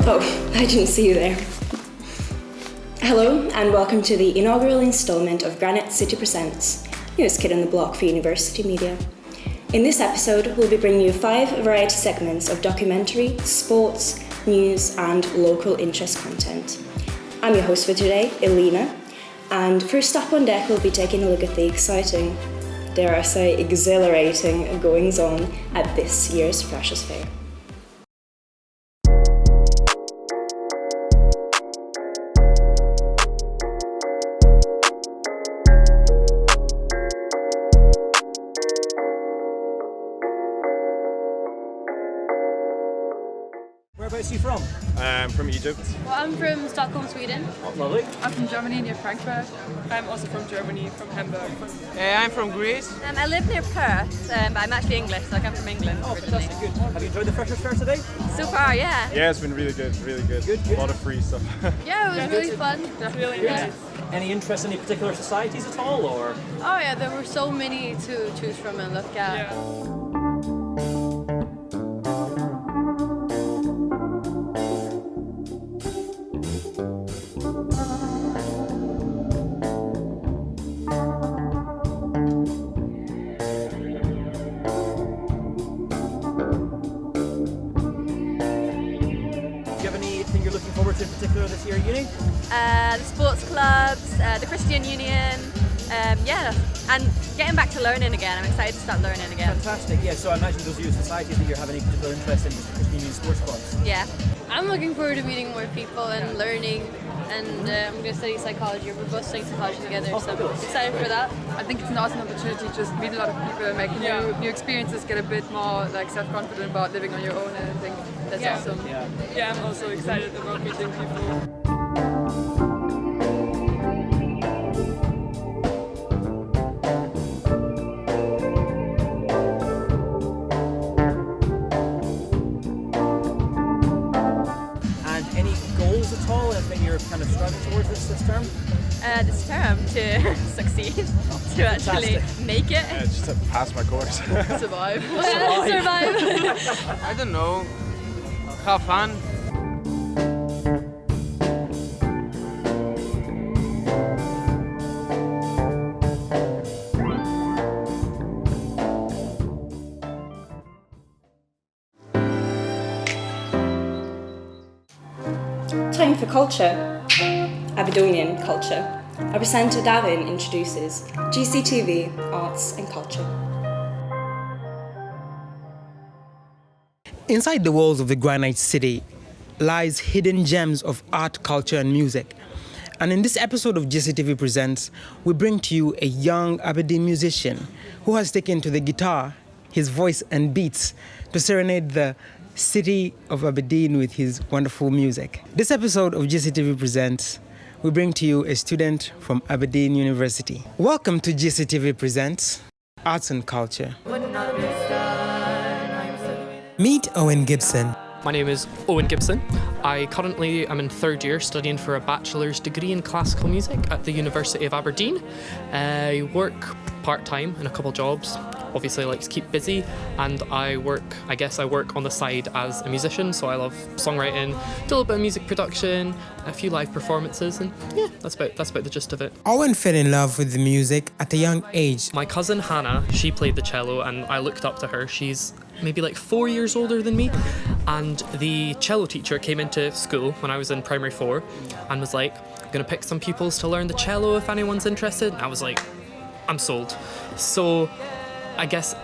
Oh, I didn't see you there. Hello and welcome to the inaugural instalment of Granite City Presents, newest kid on the block for university media. In this episode, we'll be bringing you 5 variety segments of documentary, sports, news and local interest content. I'm your host for today, Elena, and first up on deck we'll be taking a look at the exciting, dare I say exhilarating, goings-on at this year's Freshers' Fair. Whereabouts are you from? I'm from Egypt. Well, I'm from Stockholm, Sweden. Oh, lovely. I'm from Germany, near Frankfurt. I'm also from Germany, from Hamburg. I'm from Greece. I live near Perth, but I'm actually English, so I come from England. Oh, originally. fantastic, good. Have you enjoyed the Freshers' Fair today? So far, yeah. Yeah, it's been really good, really good. Good. A lot of free stuff. Yeah, it was really fun. Really Good. nice. Any interest in any particular societies at all, or? Oh yeah, there were so many to choose from and look at. Yeah. In particular this year at uni? The sports clubs, the Christian Union, and getting back to learning again. I'm excited to start learning again. Fantastic, yeah, so I imagine those of you in society think you have any particular interest in the Christian Union sports clubs? Yeah. I'm looking forward to meeting more people and learning, and I'm going to study psychology. We're both studying psychology together, so I'm excited for that. I think it's an awesome opportunity to just meet a lot of people, make new experiences, get a bit more like self-confident about living on your own, and I think that's awesome. Yeah, I'm also excited about meeting people. You're kind of striving towards this term? This term to succeed, to actually make it. Yeah, just to pass my course. Survive. Survive. I don't know. Have fun. Time for culture. Aberdonian culture. Our presenter Gavin introduces GCTV, Arts and Culture. Inside the walls of the Granite City lies hidden gems of art, culture and music. And in this episode of GCTV Presents, we bring to you a young Aberdeen musician who has taken to the guitar, his voice and beats to serenade the city of Aberdeen with his wonderful music. This episode of GCTV Presents, we bring to you a student from Aberdeen University. Welcome to GCTV Presents, Arts and Culture. Meet Owen Gibson. My name is Owen Gibson. I currently am in 3rd year studying for a bachelor's degree in classical music at the University of Aberdeen. I work part-time in a couple jobs. Obviously I like to keep busy, and I work on the side as a musician, so I love songwriting, do a little bit of music production, a few live performances, and yeah, that's about the gist of it. Owen fell in love with the music at a young age. My cousin Hannah, she played the cello and I looked up to her. She's maybe like 4 years older than me, and the cello teacher came into school when I was in primary 4 and was like, I'm gonna pick some pupils to learn the cello if anyone's interested. And I was like, I'm sold. So I guess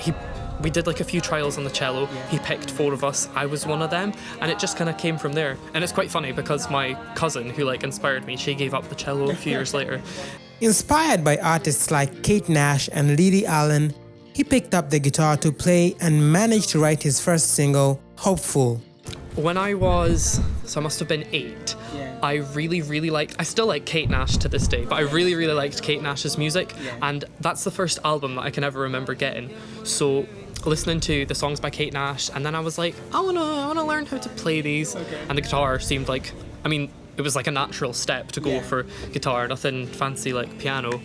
we did like a few trials on the cello. He picked 4 of us. I was one of them, and it just kind of came from there. And it's quite funny because my cousin, who like inspired me, she gave up the cello a few years later. Inspired by artists like Kate Nash and Lily Allen, he picked up the guitar to play and managed to write his first single, Hopeful. When I must have been 8, I really liked, I still like Kate Nash to this day, but I really liked Kate Nash's music, and that's the first album that I can ever remember getting. So listening to the songs by Kate Nash, and then I was like, I wanna learn how to play these, and the guitar seemed like, it was like a natural step to go for guitar, nothing fancy like piano.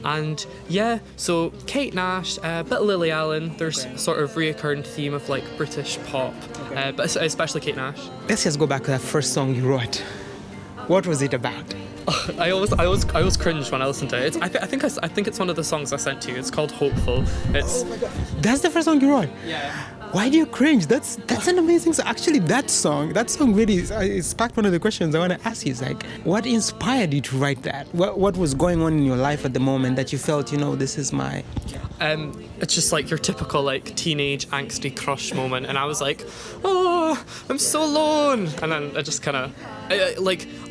And yeah, so Kate Nash, a bit of Lily Allen, there's sort of reoccurring theme of like British pop, but especially Kate Nash. Let's just go back to that first song you wrote. What was it about? I always cringe when I listen to it. I think it's one of the songs I sent to you. It's called Hopeful. It's That's the first song you wrote? yeah. Why do you cringe? That's an amazing song. Actually, that song really sparked one of the questions I want to ask you. Is like, what inspired you to write that? What was going on in your life at the moment that you felt, this is my... It's just like your typical like teenage angsty crush moment, and I was like, oh, I'm so alone. And then I just kind of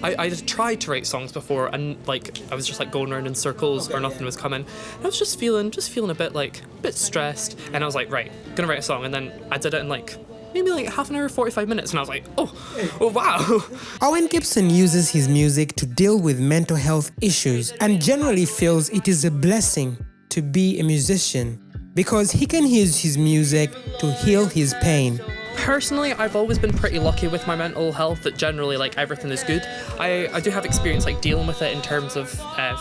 I tried to write songs before, and like I was just like going around in circles or nothing was coming. And I was just feeling a bit stressed, and I was like, right, gonna write a song. And then I did it in maybe half an hour, 45 minutes, and I was like, oh wow. Owen Gibson uses his music to deal with mental health issues and generally feels it is a blessing to be a musician because he can use his music to heal his pain. Personally, I've always been pretty lucky with my mental health, that generally everything is good. I do have experience dealing with it in terms of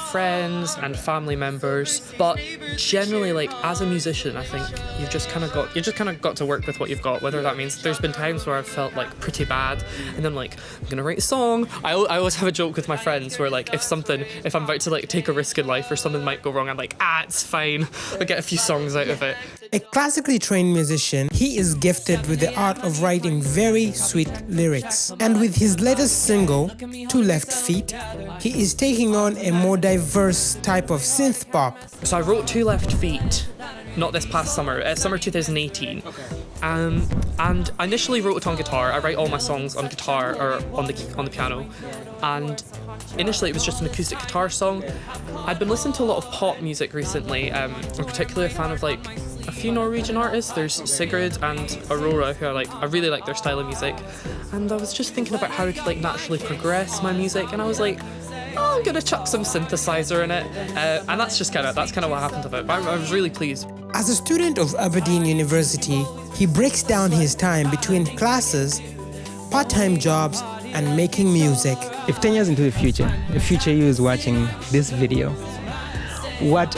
friends and family members, but generally as a musician, I think you just kind of got to work with what you've got, whether that means there's been times where I've felt pretty bad and then I'm gonna write a song. I always have a joke with my friends where if I'm about to take a risk in life or something might go wrong, I'm like, it's fine, I'll get a few songs out of it. A classically trained musician, he is gifted with the art of writing very sweet lyrics. And with his latest single, 2 Left Feet, he is taking on a more diverse type of synth pop. So I wrote 2 Left Feet, not this past summer, summer 2018. And I initially wrote it on guitar. I write all my songs on guitar or on the piano. And initially it was just an acoustic guitar song. I'd been listening to a lot of pop music recently. I'm particularly a fan of a few Norwegian artists. There's Sigrid and Aurora, who I really like their style of music. And I was just thinking about how I could naturally progress my music, and I was like, I'm gonna chuck some synthesizer in it, and that's kind of what happened of it. But I was really pleased. As a student of Aberdeen University, he breaks down his time between classes, part-time jobs, and making music. If 10 years into the future you is watching this video, what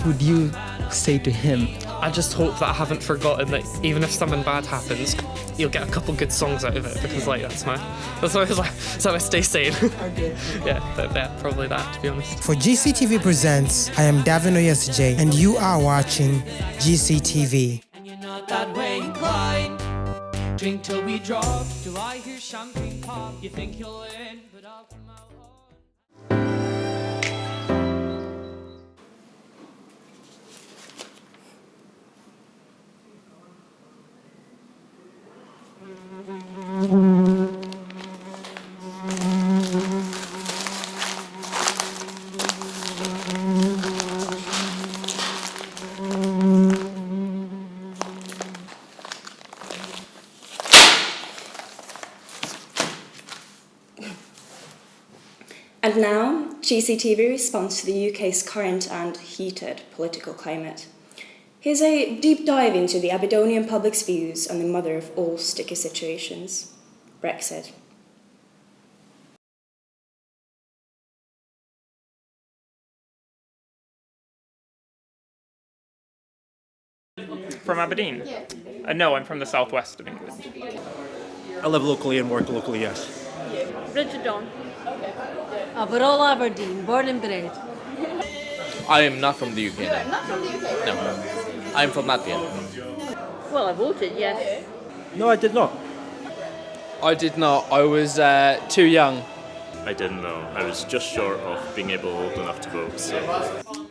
would you say to him? I just hope that I haven't forgotten that even if something bad happens, you'll get a couple good songs out of it, because that's how I stay sane. Okay. yeah, probably that, to be honest. For GCTV Presents, I am Gavin, and you are watching GCTV. And you're not that way inclined. Drink till we drop. Do I hear champagne pop? You think you'll win, but I'll come out. And now, GCTV responds to the UK's current and heated political climate. Here's a deep dive into the Aberdonian public's views on the mother of all sticky situations, Brexit. From Aberdeen? Yeah. No, I'm from the southwest of England. I live locally and work locally, yes. Bridget Dawn. But all Aberdeen, born and bred. I am not from the UK. You're not from the UK? No. I'm from Latvia. Well, I voted, yes. No, I did not. I did not. I was too young. I didn't know. I was just short of being old enough to vote, so...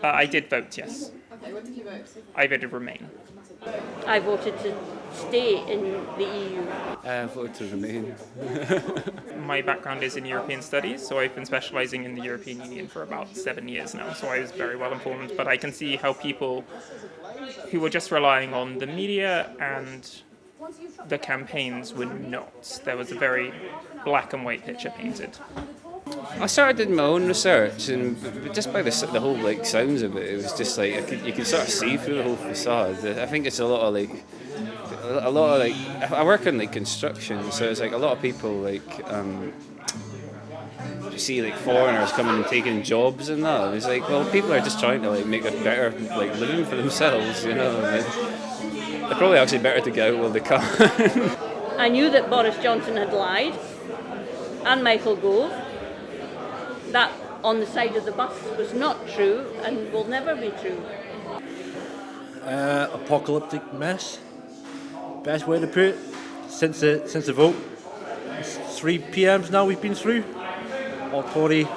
I did vote, yes. Okay, what did you vote? I voted Remain. I voted to stay in the EU. I voted to remain. My background is in European studies, so I've been specialising in the European Union for about 7 years now, so I was very well informed, but I can see how people who were just relying on the media and the campaigns were not. There was a very black and white picture painted. I started doing my own research, and just by the whole sounds of it, it was just you could sort of see through the whole facade. I think it's a lot of I work in construction, so it's a lot of people see like foreigners coming and taking jobs and that. It was like, well, people are just trying to like make a better like living for themselves, you know. They're probably actually better to get out while they can. I knew that Boris Johnson had lied, and Michael Gove. That on the side of the bus was not true and will never be true. Apocalyptic mess. Best way to put it. Since the vote, it's 3 PMs now we've been through. All Tory.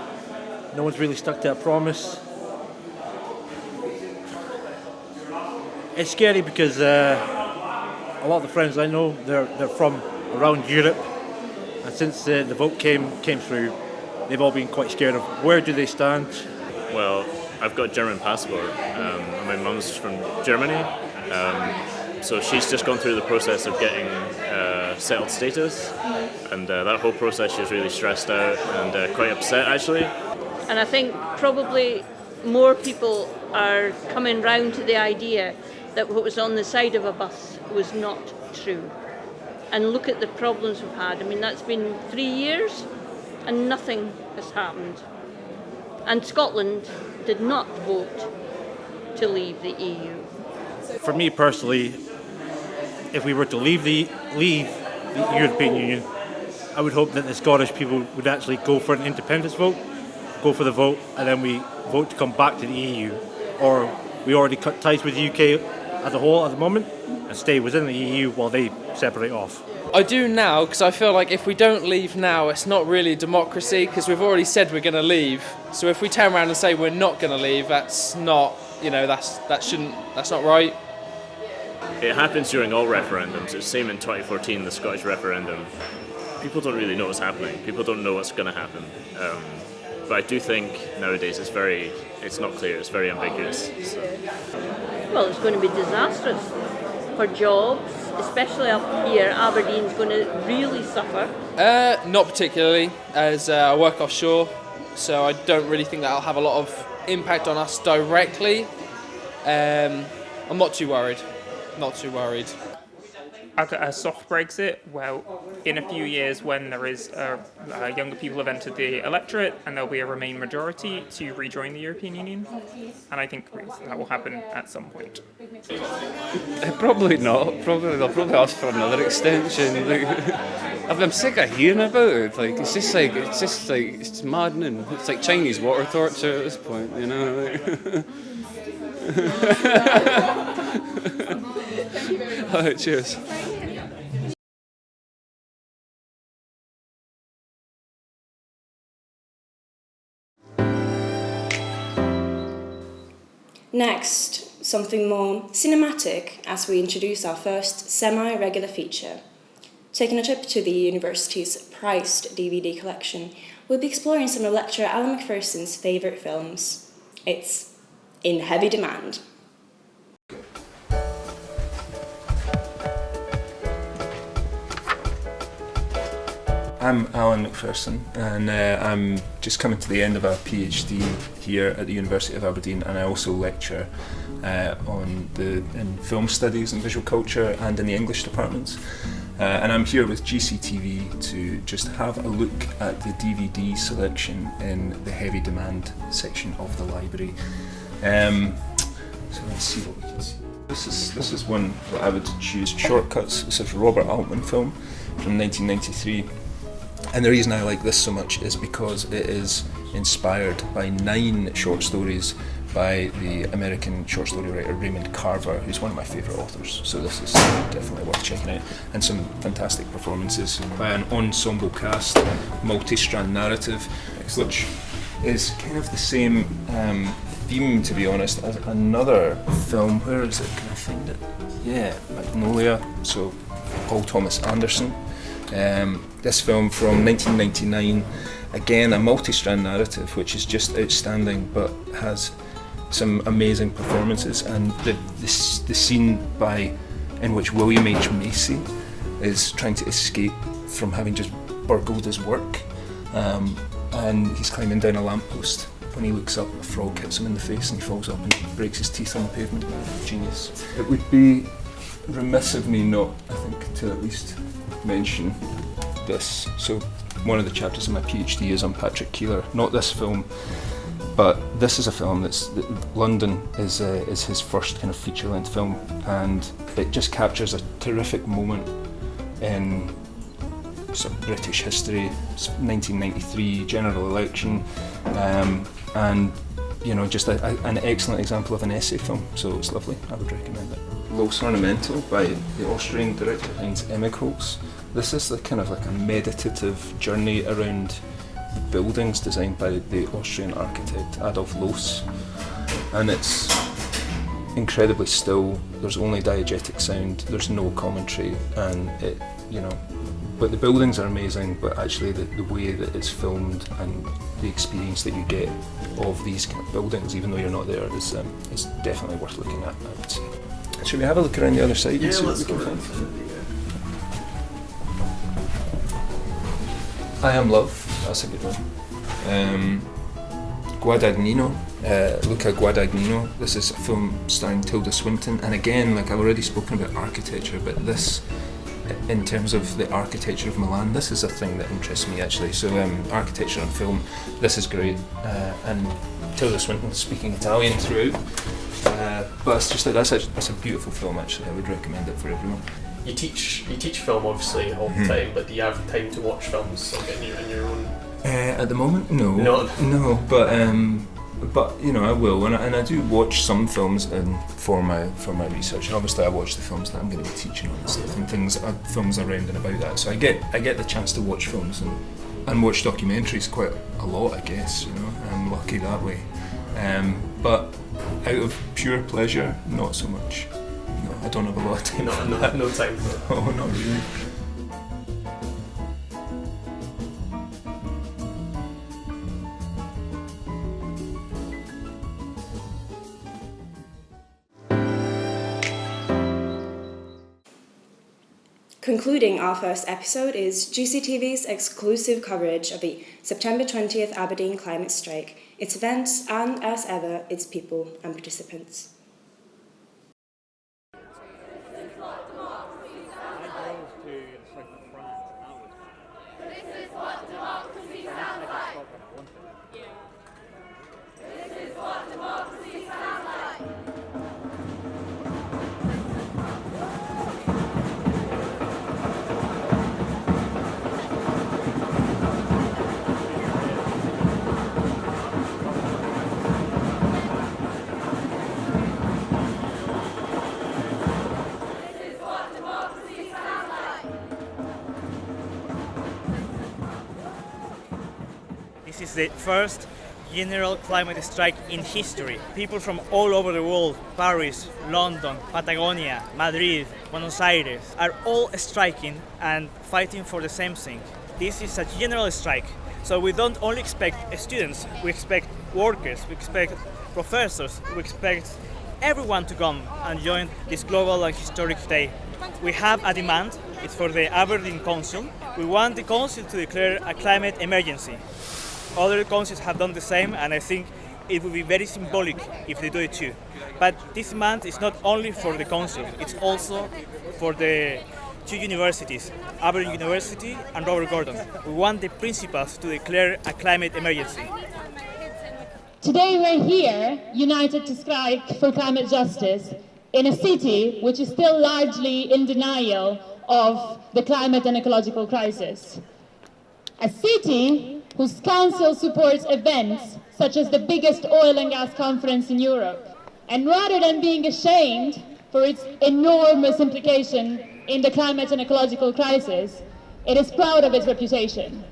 No one's really stuck to a promise. It's scary because a lot of the friends I know, they're from around Europe, and since the vote came through, they've all been quite scared of where do they stand. Well, I've got a German passport. My mum's from Germany, so she's just gone through the process of getting settled status, and that whole process she's really stressed out and quite upset actually. And I think probably more people are coming round to the idea that what was on the side of a bus was not true. And look at the problems we've had. I mean, that's been 3 years and nothing has happened. And Scotland did not vote to leave the EU. For me personally, if we were to leave the European Union, I would hope that the Scottish people would actually go for an independence vote, go for the vote, and then we vote to come back to the EU. Or we already cut ties with the UK as a whole at the moment and stay within the EU while they separate off. I do now because I feel like if we don't leave now, it's not really democracy because we've already said we're going to leave. So if we turn around and say we're not going to leave, that's not, that's not right. It happens during all referendums. It's the same in 2014, the Scottish referendum. People don't really know what's happening. People don't know what's going to happen. But I do think nowadays it's not clear. It's very ambiguous. So. Well, it's going to be disastrous for jobs, especially up here. Aberdeen's going to really suffer. Not particularly, as I work offshore, so I don't really think that'll have a lot of impact on us directly. I'm not too worried. Not too worried. A soft Brexit, well, in a few years when there is younger people have entered the electorate and there'll be a Remain majority to rejoin the European Union, and I think that will happen at some point. Probably not. They'll probably ask for another extension. I'm sick of hearing about it. It's maddening. It's like Chinese water torture at this point, you know. All right, cheers. Next, something more cinematic as we introduce our first semi-regular feature. Taking a trip to the university's priced DVD collection, we'll be exploring some of lecturer Alan MacPherson's favourite films. It's In Heavy Demand. I'm Alan MacPherson, and I'm just coming to the end of a PhD here at the University of Aberdeen, and I also lecture in film studies and visual culture and in the English departments. And I'm here with GCTV to just have a look at the DVD selection in the heavy demand section of the library. So let's see what we can see. This is one that I would choose, Shortcuts. It's a Robert Altman film from 1993. And the reason I like this so much is because it is inspired by 9 short stories by the American short story writer Raymond Carver, who's one of my favourite authors. So this is definitely worth checking out. And some fantastic performances by an ensemble cast, multi-strand narrative, which is kind of the same theme, to be honest, as another film. Where is it? Can I find it? Yeah, Magnolia. So Paul Thomas Anderson. This film from 1999, again a multi-strand narrative which is just outstanding but has some amazing performances, and the scene in which William H. Macy is trying to escape from having just burgled his work, and he's climbing down a lamppost. When he looks up, a frog hits him in the face and he falls up and breaks his teeth on the pavement. Genius. It would be remiss of me not, I think, to at least mention this. So one of the chapters of my PhD is on Patrick Keeler. Not this film, but this is a film London is his first kind of feature-length film, and it just captures a terrific moment in sort of British history. It's 1993 general election, and you know, just an excellent example of an essay film. So it's lovely. I would recommend it. Los Ornamental by the Austrian director Heinz Emmigholz. This is kind of like a meditative journey around buildings designed by the Austrian architect Adolf Loos, and it's incredibly still. There's only diegetic sound. There's no commentary, and it, you know, but the buildings are amazing. But actually, the way that it's filmed and the experience that you get of these kind of buildings, even though you're not there, is definitely worth looking at, I would say. Should we have a look around the other side and see what we can find? I Am Love, that's a good one. Guadagnino, Luca Guadagnino. This is a film starring Tilda Swinton, and again, like I've already spoken about architecture, but this, in terms of the architecture of Milan, this is a thing that interests me actually. So architecture on film, this is great, and Tilda Swinton speaking Italian throughout. But it's just like that's a beautiful film actually. I would recommend it for everyone. You teach film obviously all the time, but do you have time to watch films like in your own? At the moment, no, but you know I will, and I do watch some films for my research, and obviously I watch the films that I'm going to be teaching on and stuff, and films around and about that. So I get the chance to watch films and watch documentaries quite a lot, I guess. You know, I'm lucky that way. But out of pure pleasure, not so much. No, I don't have a lot of time for that. No time for it. Oh, not really. Concluding our first episode is GCTV's exclusive coverage of the September 20th Aberdeen climate strike, its events, and, as ever, its people and participants. This is the first general climate strike in history. People from all over the world, Paris, London, Patagonia, Madrid, Buenos Aires, are all striking and fighting for the same thing. This is a general strike, so we don't only expect students, we expect workers, we expect professors, we expect everyone to come and join this global and historic day. We have a demand, it's for the Aberdeen Council. We want the Council to declare a climate emergency. Other councils have done the same, and I think it would be very symbolic if they do it too. But this demand is not only for the council, it's also for the two universities, Aberdeen University and Robert Gordon. We want the principals to declare a climate emergency. Today we're here, united to strike for climate justice, in a city which is still largely in denial of the climate and ecological crisis. A city whose council supports events such as the biggest oil and gas conference in Europe. And rather than being ashamed for its enormous implication in the climate and ecological crisis, it is proud of its reputation.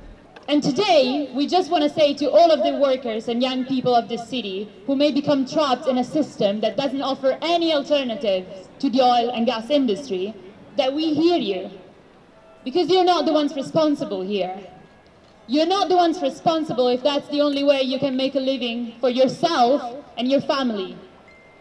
And today, we just want to say to all of the workers and young people of this city who may become trapped in a system that doesn't offer any alternatives to the oil and gas industry, that we hear you. Because you're not the ones responsible here. You're not the ones responsible if that's the only way you can make a living for yourself and your family.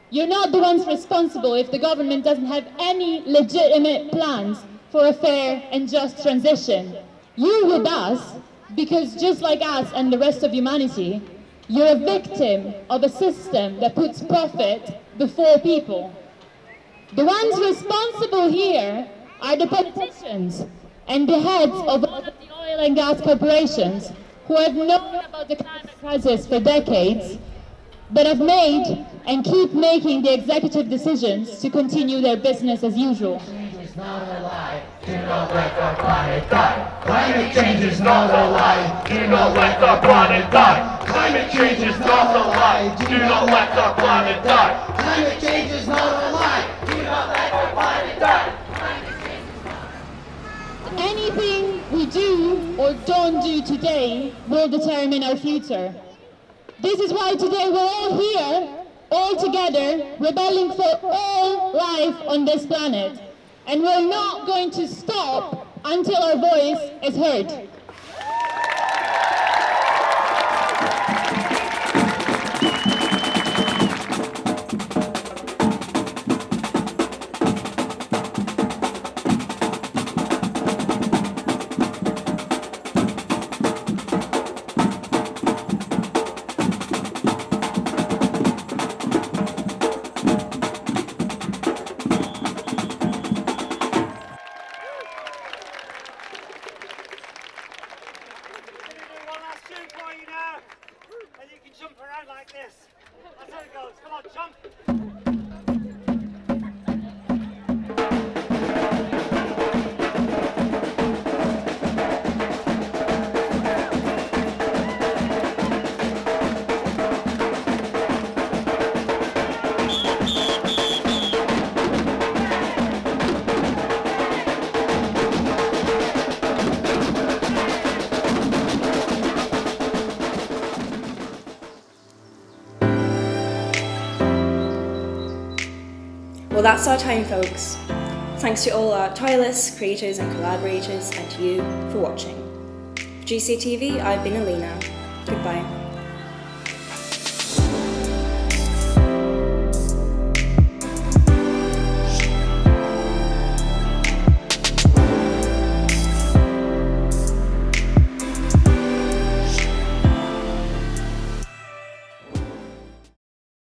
You're not the ones responsible if the government doesn't have any legitimate plans for a fair and just transition. You're with us because just like us and the rest of humanity, you're a victim of a system that puts profit before people. The ones responsible here are the politicians and the heads of all of the oil oil and gas corporations who have known about the climate crisis for decades, but have made and keep making the executive decisions to continue their business as usual. Not a lie, do not let the planet die. Climate change is not a lie, do not let the planet die. Climate change is not a lie, do not let the planet die. Climate change is not a lie, do not let the planet die. Anything we do or don't do today will determine our future. This is why today we're all here, all together, rebelling for all life on this planet. And we're not going to stop until our voice is heard. Well, that's our time, folks. Thanks to all our tireless creators and collaborators, and to you for watching. For GCTV, I've been Alina. Goodbye.